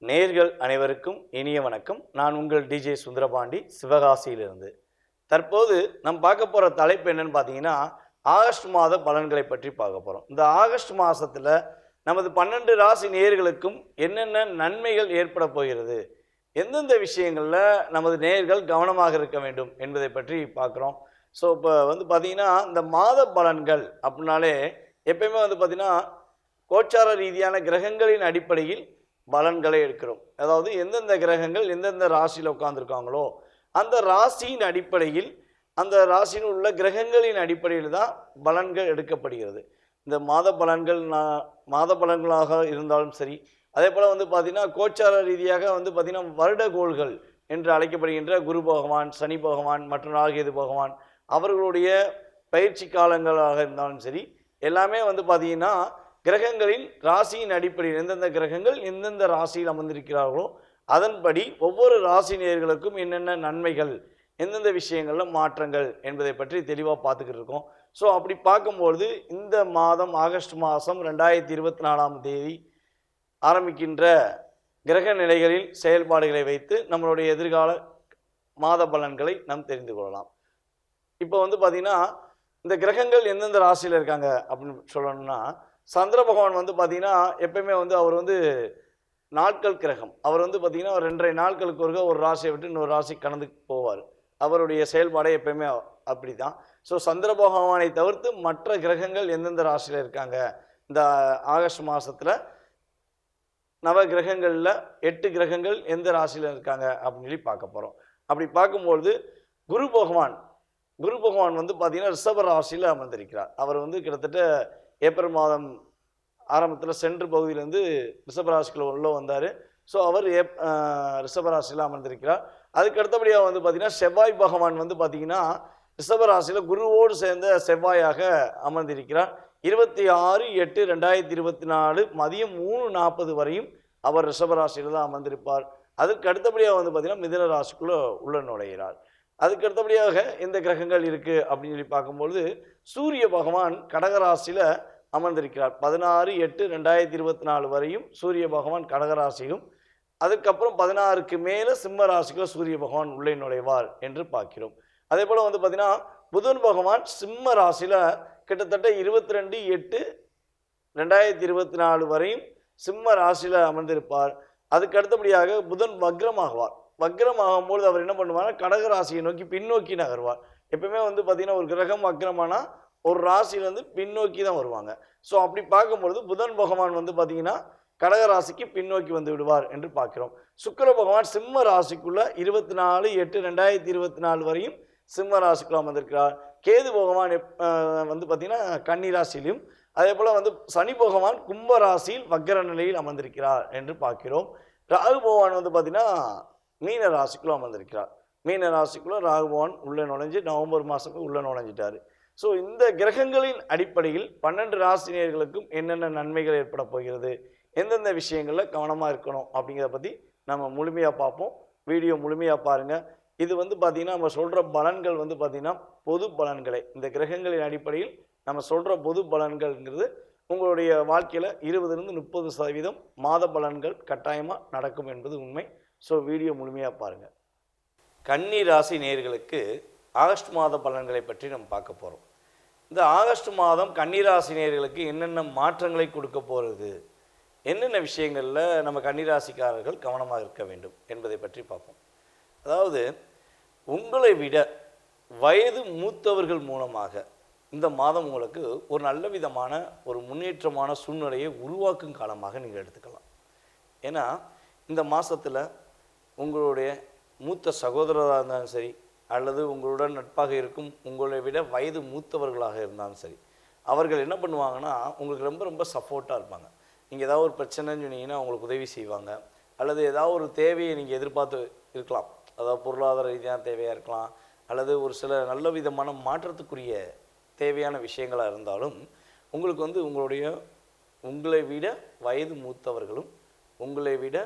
நேயர்கள் அனைவருக்கும் இனிய வணக்கம். நான் உங்கள் டிஜே சுந்தரபாண்டி, சிவகாசியிலிருந்து. தற்போது நம்ம பார்க்க போகிற தலைப்பு என்னன்னு பார்த்தீங்கன்னா, ஆகஸ்ட் மாத பலன்களை பற்றி பார்க்க போகிறோம். இந்த ஆகஸ்ட் மாதத்தில் நமது 12 ராசி நேயர்களுக்கும் என்னென்ன நன்மைகள் ஏற்பட போகிறது, எந்தெந்த விஷயங்களில் நமது நேயர்கள் கவனமாக இருக்க வேண்டும் என்பதை பற்றி பார்க்குறோம். ஸோ இப்போ பார்த்தீங்கன்னா, இந்த மாத பலன்கள் அப்படின்னாலே எப்பயுமே பார்த்தீங்கன்னா, கோச்சார ரீதியான கிரகங்களின் அடிப்படையில் பலன்களை எடுக்கிறோம். அதாவது எந்தெந்த கிரகங்கள் எந்தெந்த ராசியில் உட்கார்ந்துருக்காங்களோ அந்த ராசியின் அடிப்படையில், அந்த ராசியில் உள்ள கிரகங்களின் அடிப்படையில் தான் பலன்கள் எடுக்கப்படுகிறது. இந்த மாத பலன்கள் மாத பலன்களாக இருந்தாலும் சரி, அதே போல் பார்த்திங்கன்னா கோச்சார ரீதியாக பார்த்திங்கன்னா வருடகோள்கள் என்று அழைக்கப்படுகின்ற குரு பகவான், சனி பகவான் மற்றும் ராகேது பகவான் அவர்களுடைய பயிற்சி காலங்களாக இருந்தாலும் சரி, எல்லாமே பார்த்திங்கன்னா கிரகங்களின் ராசியின் அடிப்படையில் எந்தெந்த கிரகங்கள் எந்தெந்த ராசியில் அமர்ந்திருக்கிறார்களோ அதன்படி ஒவ்வொரு ராசி நேயர்களுக்கும் என்னென்ன நன்மைகள், எந்தெந்த விஷயங்களில் மாற்றங்கள் என்பதை பற்றி தெளிவாக பார்த்துக்கிட்டு இருக்கோம். ஸோ அப்படி பார்க்கும்பொழுது இந்த மாதம் ஆகஸ்ட் மாதம் 2024 ஆரம்பிக்கின்ற கிரக நிலைகளில் செயல்பாடுகளை வைத்து நம்மளுடைய எதிர்கால மாத பலன்களை நாம் தெரிந்து கொள்ளலாம். இப்போ பார்த்திங்கன்னா இந்த கிரகங்கள் எந்தெந்த ராசியில் இருக்காங்க அப்படின்னு சொல்லணும்னா, சந்திர பகவான் பார்த்தீங்கன்னா எப்பயுமே அவர் நாட்கள் கிரகம். அவர் பார்த்தீங்கன்னா 2.5 நாட்களுக்கு ஒரு ராசியை விட்டு இன்னொரு ராசி கடந்து போவார். அவருடைய செயல்பாடே எப்பயுமே அப்படி தான். ஸோ சந்திர பகவானை தவிர்த்து மற்ற கிரகங்கள் எந்தெந்த ராசியில் இருக்காங்க, இந்த ஆகஸ்ட் மாதத்தில் நவ கிரகங்களில் 8 கிரகங்கள் எந்த ராசியில் இருக்காங்க அப்படின்னு சொல்லி பார்க்க போகிறோம். அப்படி பார்க்கும்பொழுது குரு பகவான் பார்த்தீங்கன்னா ரிஷப ராசியில் அமர்ந்திருக்கிறார். அவர் கிட்டத்தட்ட ஏப்ரல் மாதம் ஆரம்பத்தில் சென்று பகுதியிலேருந்து ரிஷபராசிக்குள்ள உள்ள வந்தார். ஸோ அவர் ரிஷபராசியில் அமர்ந்திருக்கிறார். அதுக்கு அடுத்தபடியாக பார்த்தீங்கன்னா செவ்வாய் பகவான் பார்த்தீங்கன்னா ரிஷபராசியில் குருவோடு சேர்ந்த செவ்வாயாக அமர்ந்திருக்கிறார். 26/8/2024 மதியம் 3:40 வரையும் அவர் ரிஷபராசியில் தான் அமர்ந்திருப்பார். அதுக்கு அடுத்தபடியாக பார்த்தீங்கன்னா மிதுன ராசிக்குள்ளே உள்ள நுழைகிறார். அதுக்கு அடுத்தபடியாக எந்த கிரகங்கள் இருக்குது அப்படின்னு சொல்லி பார்க்கும்பொழுது சூரிய பகவான் கடகராசியில் அமர்ந்திருக்கிறார். 16/8/2024 வரையும் சூரிய பகவான் கடகராசியும், அதுக்கப்புறம் 16க்கு மேலே சிம்ம ராசிக்குள்ள சூரிய பகவான் உள்ளே நுழைவார் என்று பார்க்கிறோம். அதே போல் பார்த்தீங்கன்னா புதன் பகவான் சிம்ம ராசியில் கிட்டத்தட்ட 22/8/2024 வரையும் சிம்ம ராசியில் அமர்ந்திருப்பார். அதுக்கு அடுத்தபடியாக புதன் வக்ரமாகுவார். வக்ரமாகும்போது அவர் என்ன பண்ணுவார்னா கடகராசியை நோக்கி பின்னோக்கி நகர்வார். எப்பவுமே பார்த்தீங்கன்னா ஒரு கிரகம் வக்ரமானா ஒரு ராசியிலேருந்து பின்னோக்கி தான் வருவாங்க. ஸோ அப்படி பார்க்கும்பொழுது புதன் பகவான் பார்த்தீங்கன்னா கடகராசிக்கு பின்னோக்கி வந்து விடுவார் என்று பார்க்கிறோம். சுக்கிர பகவான் சிம்ம ராசிக்குள்ள 24/8/2024 வரையும் சிம்ம ராசிக்குள்ள அமர்ந்திருக்கிறார். கேது பகவான் பார்த்தீங்கன்னா கன்னி ராசியிலும், அதே போல் சனி பகவான் கும்ப ராசியில் வக்ர நிலையில் அமர்ந்திருக்கிறார் என்று பார்க்கிறோம். ராகு பகவான் பார்த்தீங்கன்னா மீன ராசிக்குள்ள அமர்ந்திருக்கிறார். மீன ராசிக்குள்ள ராகு பகவான் உள்ளே நுழைஞ்சு நவம்பர் மாதத்துக்கு உள்ளே நுழைஞ்சிட்டாரு. ஸோ இந்த கிரகங்களின் அடிப்படையில் 12 ராசினியர்களுக்கும் என்னென்ன நன்மைகள் ஏற்பட போகிறது, எந்தெந்த விஷயங்களில் கவனமாக இருக்கணும் அப்படிங்கிறத பற்றி நம்ம முழுமையாக பார்ப்போம். வீடியோ முழுமையாக பாருங்கள். இது பார்த்தீங்கன்னா நம்ம சொல்கிற பலன்கள் பார்த்தீங்கன்னா பொது பலன்களை, இந்த கிரகங்களின் அடிப்படையில் நம்ம சொல்கிற பொது பலன்கள்ங்கிறது உங்களுடைய வாழ்க்கையில் 20-30% மாத பலன்கள் கட்டாயமாக நடக்கும் என்பது உண்மை. ஸோ வீடியோ முழுமையாக பாருங்கள். கன்னி ராசி நேயர்களுக்கு ஆகஸ்ட் மாத பலன்களை பற்றி நம்ம பார்க்க போகிறோம். இந்த ஆகஸ்ட் மாதம் கன்னிராசி நேயர்களுக்கு என்னென்ன மாற்றங்களை கொடுக்க போகிறது, என்னென்ன விஷயங்களில் நம்ம கன்னிராசிக்காரர்கள் கவனமாக இருக்க வேண்டும் என்பதை பற்றி பார்ப்போம். அதாவது உங்களை விட வயது மூத்தவர்கள் மூலமாக இந்த மாதம் உங்களுக்கு ஒரு நல்ல விதமான ஒரு முன்னேற்றமான சூழ்நிலையை உருவாக்கும் காலமாக நீங்கள் எடுத்துக்கலாம். ஏன்னா இந்த மாதத்தில் உங்களுடைய மூத்த சகோதரராக இருந்தாலும் சரி, அல்லது உங்களுடன் நட்பாக இருக்கும் உங்களை விட வயது மூத்தவர்களாக இருந்தாலும் சரி, அவர்கள் என்ன பண்ணுவாங்கன்னா உங்களுக்கு ரொம்ப ரொம்ப சப்போர்ட்டாக இருப்பாங்க. நீங்கள் ஏதாவது ஒரு பிரச்சனைன்னு சொன்னீங்கன்னா அவங்களுக்கு உதவி செய்வாங்க. அல்லது ஏதாவது ஒரு தேவையை நீங்கள் எதிர்பார்த்து இருக்கலாம், அதாவது பொருளாதார ரீதியான தேவையாக இருக்கலாம், அல்லது ஒரு சில நல்ல விதமான மாற்றத்துக்குரிய தேவையான விஷயங்களாக இருந்தாலும் உங்களுக்கு உங்களை விட வயது மூத்தவர்களும் உங்களை விட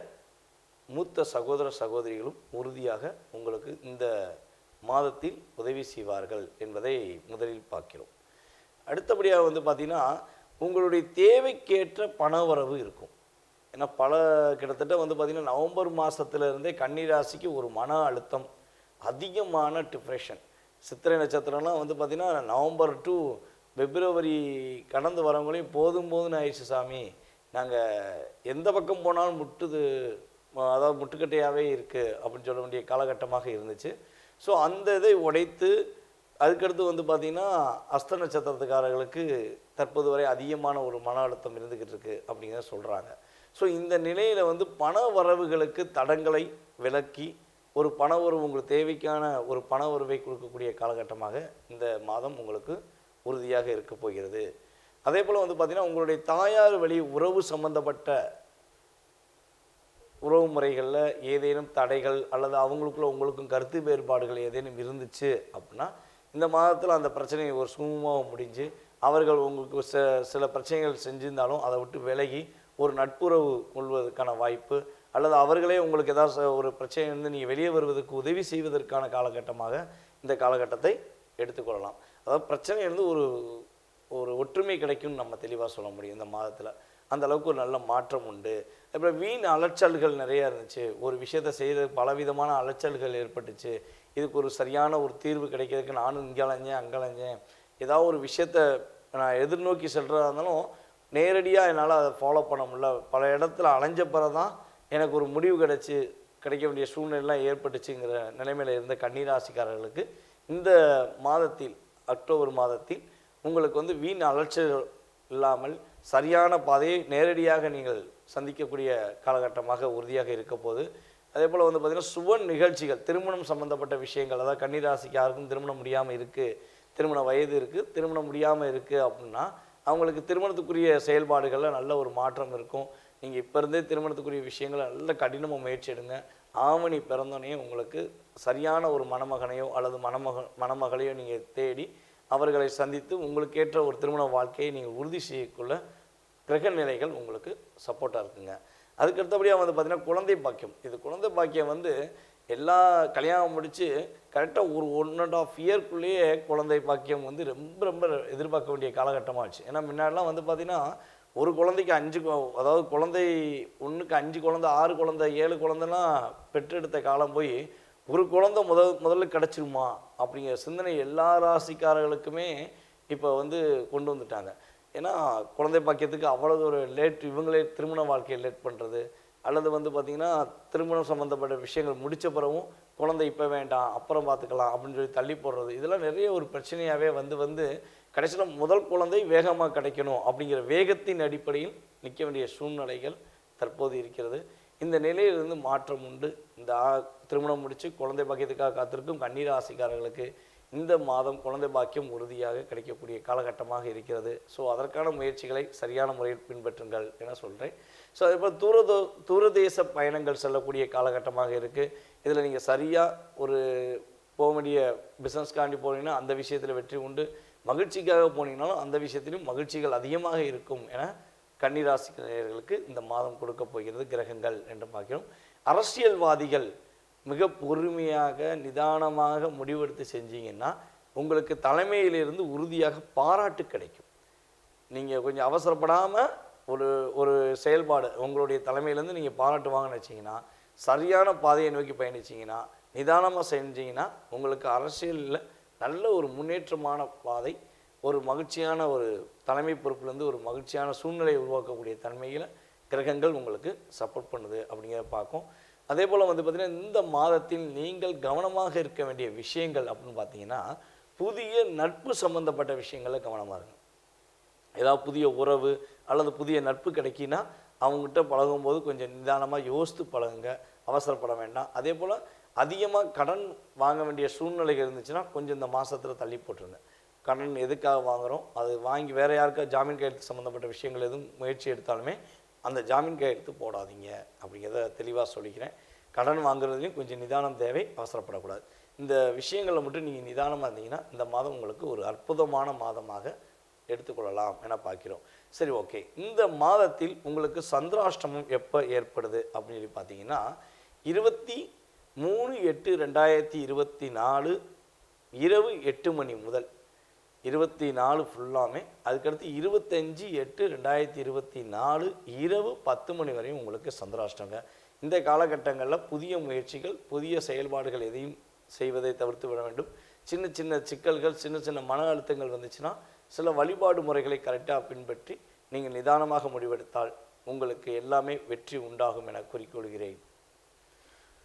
மூத்த சகோதர சகோதரிகளும் உறுதியாக உங்களுக்கு இந்த மாதத்தில் உதவி செய்வார்கள் என்பதை முதலில் பார்க்கிறோம். அடுத்தபடியாக பார்த்தீங்கன்னா உங்களுடைய தேவைக்கேற்ற பணவரவு இருக்கும். ஏன்னா கிட்டத்தட்ட வந்து பார்த்திங்கன்னா நவம்பர் மாதத்துலேருந்தே கன்னி ராசிக்கு ஒரு மன அழுத்தம், அதிகமான டிப்ரெஷன். சித்திரை நட்சத்திரம்லாம் வந்து பார்த்திங்கன்னா நவம்பர் டு பிப்ரவரி கடந்து வரவங்களையும் போதும் போதும்னு ஆயிடுச்சு சாமி, நாங்கள் எந்த பக்கம் போனாலும் அதாவது முட்டுக்கட்டையாகவே இருக்குது அப்படின்னு சொல்ல வேண்டிய காலகட்டமாக இருந்துச்சு. ஸோ அந்த இதை உடைத்து அதுக்கடுத்து வந்து பார்த்திங்கன்னா அஸ்த நட்சத்திரத்துக்காரர்களுக்கு தற்போது வரை அதிகமான ஒரு மன அழுத்தம் இருந்துக்கிட்டு இருக்குது அப்படிங்கிறத சொல்கிறாங்க. ஸோ இந்த நிலையில் வந்து பண வரவுகளுக்கு தடங்களை விலக்கி ஒரு பண உறவு உங்களுக்கு தேவைக்கான ஒரு பண உறவை கொடுக்கக்கூடிய காலகட்டமாக இந்த மாதம் உங்களுக்கு உறுதியாக இருக்க போகிறது. அதே போல் வந்து பார்த்திங்கன்னா உங்களுடைய தாயார் வழி உறவு சம்பந்தப்பட்ட உறவு முறைகளில் ஏதேனும் தடைகள் அல்லது அவங்களுக்குள்ள உங்களுக்கும் கருத்து வேறுபாடுகள் ஏதேனும் இருந்துச்சு அப்படின்னா இந்த மாதத்தில் அந்த பிரச்சனையை ஒரு சுமூகமாக முடிஞ்சு அவர்கள் உங்களுக்கு சில பிரச்சனைகள் செஞ்சிருந்தாலும் அதை விட்டு விலகி ஒரு நட்புறவு கொள்வதற்கான வாய்ப்பு, அல்லது அவர்களே உங்களுக்கு ஏதாவது ஒரு பிரச்சனையிலிருந்து நீங்கள் வெளியே வருவதற்கு உதவி செய்வதற்கான காலகட்டமாக இந்த காலகட்டத்தை எடுத்துக்கொள்ளலாம். அதாவது பிரச்சனையிலிருந்து ஒரு ஒரு ஒற்றுமை கிடைக்கும்னு நம்ம தெளிவாக சொல்ல முடியும் இந்த மாதத்தில். அந்த அளவுக்கு ஒரு நல்ல மாற்றம் உண்டு. அப்புறம் வீண் அலைச்சல்கள் நிறையா இருந்துச்சு, ஒரு விஷயத்தை செய்கிறது பலவிதமான அலைச்சல்கள் ஏற்பட்டுச்சு, இதுக்கு ஒரு சரியான ஒரு தீர்வு கிடைக்கிறதுக்கு நானும் இங்கே அலைஞ்சேன் அங்கே அலைஞ்சேன், ஏதாவது ஒரு விஷயத்தை நான் எதிர்நோக்கி செல்கிறதா இருந்தாலும் நேரடியாக என்னால் அதை ஃபாலோ பண்ண முடியல, பல இடத்துல அலைஞ்ச பிறகு தான் எனக்கு ஒரு முடிவு கிடைக்க வேண்டிய சூழ்நிலைலாம் ஏற்பட்டுச்சுங்கிற நிலைமையில் இருந்த கன்னிராசிக்காரர்களுக்கு இந்த மாதத்தில் அக்டோபர் மாதத்தில் உங்களுக்கு வந்து வீண் அலைச்சல் இல்லாமல் சரியான பாதையை நேரடியாக நீங்கள் சந்திக்கக்கூடிய காலகட்டமாக உறுதியாக இருக்க போது. அதே போல் வந்து பார்த்திங்கன்னா சுப நிகழ்ச்சிகள், திருமணம் சம்மந்தப்பட்ட விஷயங்கள், அதாவது கன்னிராசிக்கு யாருக்கும் திருமணம் முடியாமல் இருக்குது, திருமண வயது இருக்குது, திருமணம் முடியாமல் இருக்குது அப்படின்னா அவங்களுக்கு திருமணத்துக்குரிய செயல்பாடுகளில் நல்ல ஒரு மாற்றம் இருக்கும். நீங்கள் இப்போ இருந்தே திருமணத்துக்குரிய விஷயங்களை நல்ல கடினமாக முயற்சி எடுங்க. ஆவணி பிறந்தோடனே உங்களுக்கு சரியான ஒரு மணமகனையோ அல்லது மணமகளையோ நீங்கள் தேடி அவர்களை சந்தித்து உங்களுக்கு ஏற்ற ஒரு திருமண வாழ்க்கையை நீங்கள் உறுதி செய்யக்குள்ள கிரக நிலைகள் உங்களுக்கு சப்போர்ட்டாக இருக்குங்க. அதுக்கடுத்தபடியாக வந்து பார்த்திங்கன்னா குழந்தை பாக்கியம். இது குழந்தை பாக்கியம் வந்து எல்லா கல்யாணம் முடித்து கரெக்டாக ஒரு 1.5 இயர்க்குள்ளேயே குழந்தை பாக்கியம் வந்து ரொம்ப ரொம்ப எதிர்பார்க்க வேண்டிய காலகட்டமாகிடுச்சு. ஏன்னா முன்னாடிலாம் வந்து பார்த்திங்கன்னா ஒரு குழந்தைக்கு 5 அதாவது குழந்தை ஒன்றுக்கு 5 குழந்தை 6 குழந்தை 7 குழந்தைலாம் பெற்றெடுத்த காலம் போய் ஒரு குழந்தை முதல்ல கிடச்சிருமா அப்படிங்கிற சிந்தனை எல்லா ராசிக்காரர்களுக்குமே இப்போ வந்து கொண்டு வந்துட்டாங்க. ஏன்னா குழந்தை பாக்கியத்துக்கு அவ்வளோ ஒரு இவங்களே திருமண வாழ்க்கையை லேட் பண்ணுறது, அல்லது வந்து பார்த்திங்கன்னா திருமணம் சம்மந்தப்பட்ட விஷயங்கள் முடித்த பிறகும் குழந்தை இப்போ வேண்டாம் அப்புறம் பார்த்துக்கலாம் அப்படின்னு சொல்லி தள்ளி போடுறது, இதெல்லாம் நிறைய ஒரு பிரச்சனையாகவே வந்து கடைசியில் முதல் குழந்தை வேகமாக கிடைக்கணும் அப்படிங்கிற வேகத்தின் அடிப்படையில் நிற்க வேண்டிய சூழ்நிலைகள் தற்போது இருக்கிறது. இந்த நிலையிலிருந்து மாற்றம் உண்டு. இந்த திருமணம் முடித்து குழந்தை பாக்கியத்துக்காக காத்திருக்கும் கன்னிராசிக்காரர்களுக்கு இந்த மாதம் குழந்தை பாக்கியம் உறுதியாக கிடைக்கக்கூடிய காலகட்டமாக இருக்கிறது. ஸோ அதற்கான முயற்சிகளை சரியான முறையில் பின்பற்றுங்கள் என சொல்கிறேன். ஸோ அதே போல் தூரதேச பயணங்கள் செல்லக்கூடிய காலகட்டமாக இருக்குது. இதில் நீங்கள் சரியாக ஒரு போக வேண்டிய பிஸ்னஸ்காண்டி போனீங்கன்னா அந்த விஷயத்தில் வெற்றி உண்டு, மகிழ்ச்சிக்காக போனீங்கன்னாலும் அந்த விஷயத்திலும் மகிழ்ச்சிகள் அதிகமாக இருக்கும் என கன்னிராசிக்காரர்களுக்கு இந்த மாதம் கொடுக்க போகிறது கிரகங்கள் என்று பார்க்கிறோம். அரசியல்வாதிகள் மிக பொறுமையாக நிதானமாக முடிவெடுத்து செஞ்சீங்கன்னா உங்களுக்கு தலைமையிலிருந்து உறுதியாக பாராட்டு கிடைக்கும். நீங்கள் கொஞ்சம் அவசரப்படாமல் ஒரு செயல்பாடு உங்களுடைய தலைமையிலேருந்து நீங்கள் பாராட்டு வாங்கன்னு வச்சிங்கன்னா, சரியான பாதையை நோக்கி பயணிச்சிங்கன்னா, நிதானமாக செஞ்சீங்கன்னா உங்களுக்கு அரசியலில் நல்ல ஒரு முன்னேற்றமான பாதை, ஒரு மகிழ்ச்சியான ஒரு தலைமை பொறுப்புலேருந்து ஒரு மகிழ்ச்சியான சூழ்நிலையை உருவாக்கக்கூடிய தன்மையில் கிரகங்கள் உங்களுக்கு சப்போர்ட் பண்ணுது அப்படிங்கிறத பார்க்கும். அதே போல் வந்து பார்த்திங்கன்னா இந்த மாதத்தில் நீங்கள் கவனமாக இருக்க வேண்டிய விஷயங்கள் அப்படின்னு பார்த்தீங்கன்னா, புதிய நட்பு சம்மந்தப்பட்ட விஷயங்களில் கவனமாக இருங்க. ஏதாவது புதிய உறவு அல்லது புதிய நட்பு கிடைக்கினா அவங்ககிட்ட பழகும்போது கொஞ்சம் நிதானமாக யோசித்து பழகுங்க, அவசரப்பட வேண்டாம். அதே போல் அதிகமாக கடன் வாங்க வேண்டிய சூழ்நிலைகள் இருந்துச்சுன்னா கொஞ்சம் இந்த மாதத்தில் தள்ளி போட்டுருங்க. கடன் எதுக்காக வாங்குகிறோம், அது வாங்கி வேறு யாருக்காக ஜாமீன் கையெழுத்து சம்மந்தப்பட்ட விஷயங்கள் எதுவும் முயற்சி எடுத்தாலுமே அந்த ஜாமீன் கையெழுத்து போடாதீங்க அப்படிங்கிறத தெளிவாக சொல்லிக்கிறேன். கடன் வாங்குறதுலையும் கொஞ்சம் நிதானம் தேவை, அவசரப்படக்கூடாது. இந்த விஷயங்களில் மட்டும் நீங்கள் நிதானமாக இருந்தீங்கன்னா இந்த மாதம் உங்களுக்கு ஒரு அற்புதமான மாதமாக எடுத்துக்கொள்ளலாம் என பார்க்கிறோம். சரி, ஓகே. இந்த மாதத்தில் உங்களுக்கு சந்திராஷ்டமம் எப்போ ஏற்படுது அப்படின்னு சொல்லி பார்த்தீங்கன்னா 23/8/2024 இரவு 8 மணி முதல் 24 ஃபுல்லாமே, அதுக்கடுத்து 25/8/2024 இரவு 10 மணி வரையும் உங்களுக்கு சந்திராஷ்டங்க. இந்த காலகட்டங்களில் புதிய முயற்சிகள், புதிய செயல்பாடுகள் எதையும் செய்வதை தவிர்த்து விட வேண்டும். சின்ன சின்ன சிக்கல்கள், சின்ன சின்ன மன அழுத்தங்கள் வந்துச்சுன்னா சில வழிபாடு முறைகளை கரெக்டாக பின்பற்றி நீங்கள் நிதானமாக முடிவெடுத்தால் உங்களுக்கு எல்லாமே வெற்றி உண்டாகும் என கூறிக்கொள்கிறேன்.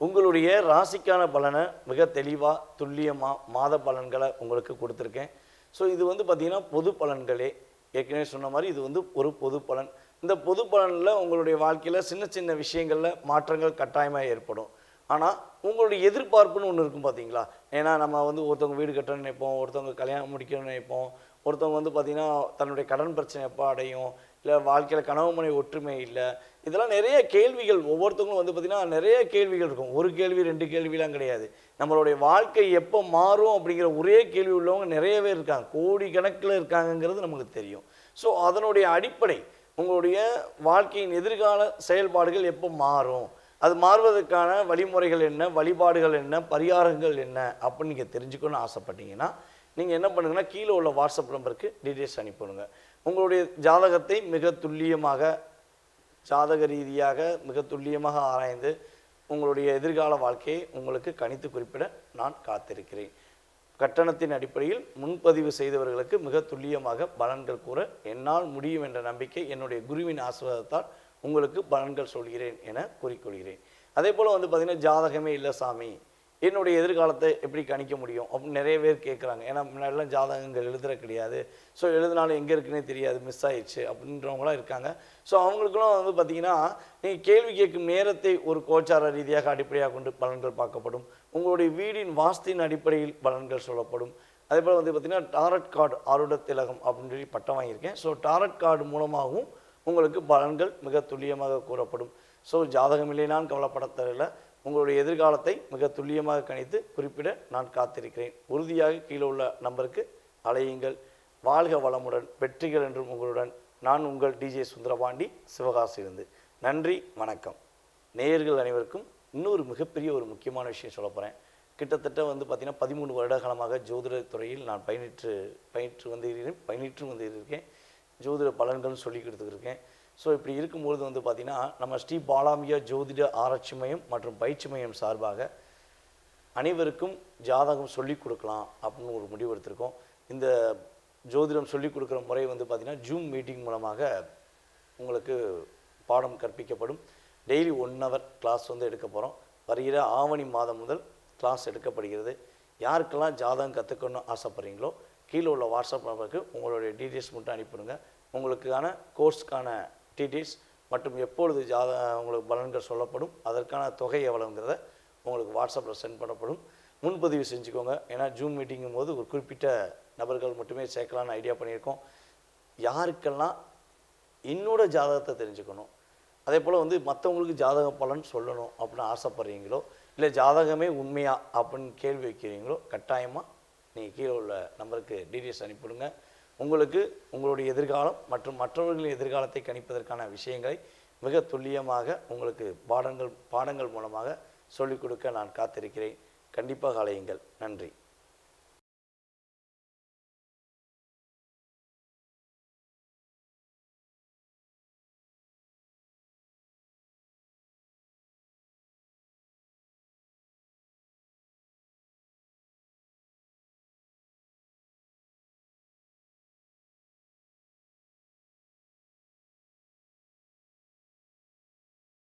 உங்களுடைய ராசிக்கான பலனை மிக தெளிவாக துல்லியமாக மாத பலன்களை உங்களுக்கு கொடுத்துருக்கேன். ஸோ இது வந்து பார்த்திங்கன்னா பொது பலன்களே. ஏற்கனவே சொன்ன மாதிரி இது வந்து ஒரு பொது பலன். இந்த பொது பலனில் உங்களுடைய வாழ்க்கையில் சின்ன சின்ன விஷயங்களில் மாற்றங்கள் கட்டாயமாக ஏற்படும். ஆனால் உங்களுடைய எதிர்பார்ப்புன்னு ஒன்று இருக்கும் பார்த்தீங்களா. ஏன்னா நம்ம வந்து ஒருத்தவங்க வீடு கட்டணும்னு நினைப்போம், ஒருத்தவங்க கல்யாணம் முடிக்கணும்னு நினைப்போம், ஒருத்தவங்க வந்து பார்த்திங்கன்னா தன்னுடைய கடன் பிரச்சனை எப்போ அடையும், இல்லை வாழ்க்கையில் கனவு மனை ஒற்றுமை இல்லை, இதெல்லாம் நிறைய கேள்விகள். ஒவ்வொருத்தவங்களும் வந்து பார்த்திங்கன்னா நிறைய கேள்விகள் இருக்கும். ஒரு கேள்வி 2 கேள்விலாம் கிடையாது. நம்மளுடைய வாழ்க்கை எப்போ மாறும் அப்படிங்கிற ஒரே கேள்வி உள்ளவங்க நிறையவே இருக்காங்க, கோடிக்கணக்கில் இருக்காங்கங்கிறது நமக்கு தெரியும். ஸோ அதனுடைய அடிப்படை உங்களுடைய வாழ்க்கையின் எதிர்கால செயல்பாடுகள் எப்போ மாறும், அது மாறுவதற்கான வழிமுறைகள் என்ன, வழிபாடுகள் என்ன, பரிகாரங்கள் என்ன அப்படின்னு நீங்கள் தெரிஞ்சுக்கணும்னு ஆசைப்பட்டீங்கன்னா நீங்கள் என்ன பண்ணுங்கன்னா கீழே உள்ள வாட்ஸ்அப் நம்பருக்கு டீட்டெயில்ஸ் அனுப்பிவிடுங்க. உங்களுடைய ஜாதகத்தை மிக துல்லியமாக, ஜாதக ரீதியாக மிக துல்லியமாக ஆராய்ந்து உங்களுடைய எதிர்கால வாழ்க்கையை உங்களுக்கு கணித்து குறிப்பிட நான் காத்திருக்கிறேன். கட்டணத்தின் அடிப்படையில் முன்பதிவு செய்தவர்களுக்கு மிக துல்லியமாக பலன்கள் கூற என்னால் முடியும் என்ற நம்பிக்கை, என்னுடைய குருவின் ஆசீர்வாதத்தால் உங்களுக்கு பலன்கள் சொல்கிறேன் என கூறிக்கொள்கிறேன். அதே போல் வந்து பார்த்திங்கன்னா ஜாதகமே இல்லை சாமி, என்னுடைய எதிர்காலத்தை எப்படி கணிக்க முடியும் அப்படின்னு நிறைய பேர் கேட்குறாங்க. ஏன்னா முன்னாடிலாம் ஜாதகங்கள் எழுதுற கிடையாது. ஸோ எழுதினாலும் எங்கே இருக்குன்னே தெரியாது, மிஸ் ஆயிடுச்சு அப்படின்றவங்களாம் இருக்காங்க. ஸோ அவங்களுக்குலாம் வந்து பார்த்திங்கன்னா நீங்கள் கேள்வி கேட்கும் நேரத்தை ஒரு கோச்சார ரீதியாக அடிப்படையாக கொண்டு பலன்கள் பார்க்கப்படும். உங்களுடைய வீடின் வாஸ்தின் அடிப்படையில் பலன்கள் சொல்லப்படும். அதே போல் வந்து பார்த்திங்கன்னா டாரட் கார்டு ஆருட திலகம் அப்படின்னு சொல்லி பட்டம் வாங்கியிருக்கேன். ஸோ டாரட் கார்டு மூலமாகவும் உங்களுக்கு பலன்கள் மிக துல்லியமாக கூறப்படும். ஸோ ஜாதகம் இல்லைனான் கவலைப்பட தேவையில்லை. உங்களுடைய எதிர்காலத்தை மிக துல்லியமாக கணித்து குறிப்பிட நான் காத்திருக்கிறேன். உறுதியாக கீழே உள்ள நம்பருக்கு அலையுங்கள். வாழ்க வளமுடன், வெற்றிகள் என்றும் உங்களுடன். நான் உங்கள் டிஜே சுந்தரபாண்டி, சிவகாசியிலிருந்து. நன்றி, வணக்கம். நேயர்கள் அனைவருக்கும் இன்னொரு மிகப்பெரிய ஒரு முக்கியமான விஷயம் சொல்ல போகிறேன். கிட்டத்தட்ட வந்து பார்த்திங்கன்னா 13 வருட காலமாக ஜோதிட துறையில் நான் பயின்று வந்திருக்கேன். ஜோதிட பலன்கள் சொல்லி கொடுத்துருக்கேன். ஸோ இப்படி இருக்கும்பொழுது வந்து பார்த்திங்கன்னா நம்ம ஸ்ரீ பாலாம்பியா ஜோதிட ஆராய்ச்சி மையம் மற்றும் பயிற்சி மையம் சார்பாக அனைவருக்கும் ஜாதகம் சொல்லிக் கொடுக்கலாம் அப்படின்னு ஒரு முடிவு எடுத்திருக்கோம். இந்த ஜோதிடம் சொல்லிக் கொடுக்குற முறை வந்து பார்த்திங்கன்னா ஜூம் மீட்டிங் மூலமாக உங்களுக்கு பாடம் கற்பிக்கப்படும். டெய்லி 1 hour கிளாஸ் வந்து எடுக்க போகிறோம். வருகிற ஆவணி மாதம் முதல் கிளாஸ் எடுக்கப்படுகிறது. யாருக்கெல்லாம் ஜாதகம் கற்றுக்கணும்னு ஆசைப்பட்றீங்களோ கீழே உள்ள வாட்ஸ்அப் நம்பருக்கு உங்களுடைய டீட்டெயில்ஸ் மட்டும் அனுப்பிவிடுங்க. உங்களுக்கான கோர்ஸ்க்கான டீட்டெயில்ஸ் மற்றும் எப்பொழுது உங்களுக்கு பலன்கள் சொல்லப்படும், அதற்கான தொகை எவ்வளோங்கிறத உங்களுக்கு வாட்ஸ்அப்பில் சென்ட் பண்ணப்படும். முன்பதிவு செஞ்சுக்கோங்க. ஏன்னா ஜூம் மீட்டிங்கும் போது ஒரு குறிப்பிட்ட நபர்கள் மட்டுமே சேர்க்கலான்னு ஐடியா பண்ணியிருக்கோம். யாருக்கெல்லாம் என்னோட ஜாதகத்தை தெரிஞ்சுக்கணும், அதே போல் வந்து மற்றவங்களுக்கு ஜாதக பலன் சொல்லணும் அப்படின்னு ஆசைப்பட்றீங்களோ, இல்லை ஜாதகமே உண்மையா அப்படின்னு கேள்வி வைக்கிறீங்களோ கட்டாயமாக நீங்கள் கீழே உள்ள நம்பருக்கு டீட்டெயில்ஸ் அனுப்பிவிடுங்க. உங்களுக்கு உங்களுடைய எதிர்காலம் மற்றும் மற்றவர்களின் எதிர்காலத்தை கணிப்பதற்கான விஷயங்களை மிக துல்லியமாக உங்களுக்கு பாடங்கள் மூலமாக சொல்லிக் கொடுக்க நான் காத்திருக்கிறேன். கண்டிப்பாக அலையுங்கள். நன்றி.